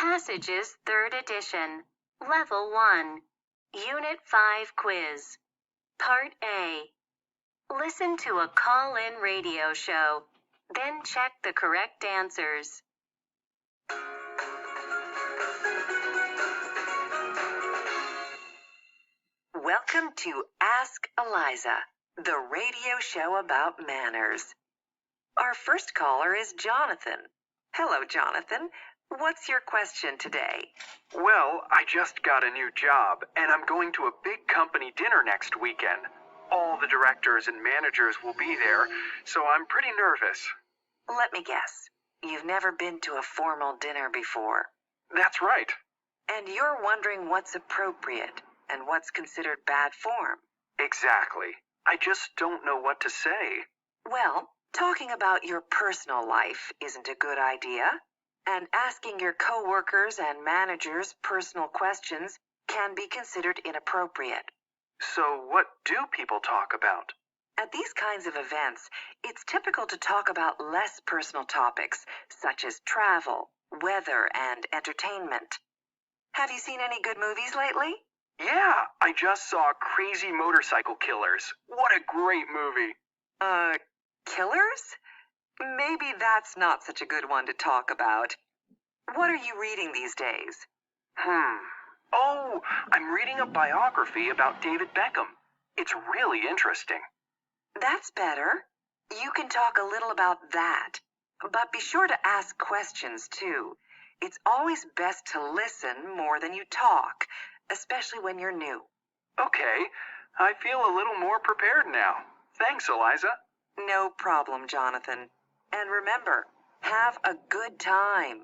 Passages 3rd edition, Level 1, Unit 5 quiz. Part A. Listen to a call-in radio show, then check the correct answers. Welcome to Ask Eliza, the radio show about manners. Our first caller is Jonathan. Hello, Jonathan. What's your question today? Well, I just got a new job, and I'm going to a big company dinner next weekend. All the directors and managers will be there, so I'm pretty nervous. Let me guess. You've never been to a formal dinner before. That's right. And you're wondering what's appropriate and what's considered bad form. Exactly. I just don't know what to say. Well, talking about your personal life isn't a good idea, and asking your coworkers and managers personal questions can be considered inappropriate. So what do people talk about? At these kinds of events, it's typical to talk about less personal topics, such as travel, weather, and entertainment. Have you seen any good movies lately? Yeah, I just saw Crazy Motorcycle Killers. What a great movie. Killers? Maybe that's not such a good one to talk about. What are you reading these days? Oh, I'm reading a biography about David Beckham. It's really interesting. That's better. You can talk a little about that. But be sure to ask questions, too. It's always best to listen more than you talk, especially when you're new. Okay, I feel a little more prepared now. Thanks, Eliza. No problem, Jonathan. And remember, have a good time.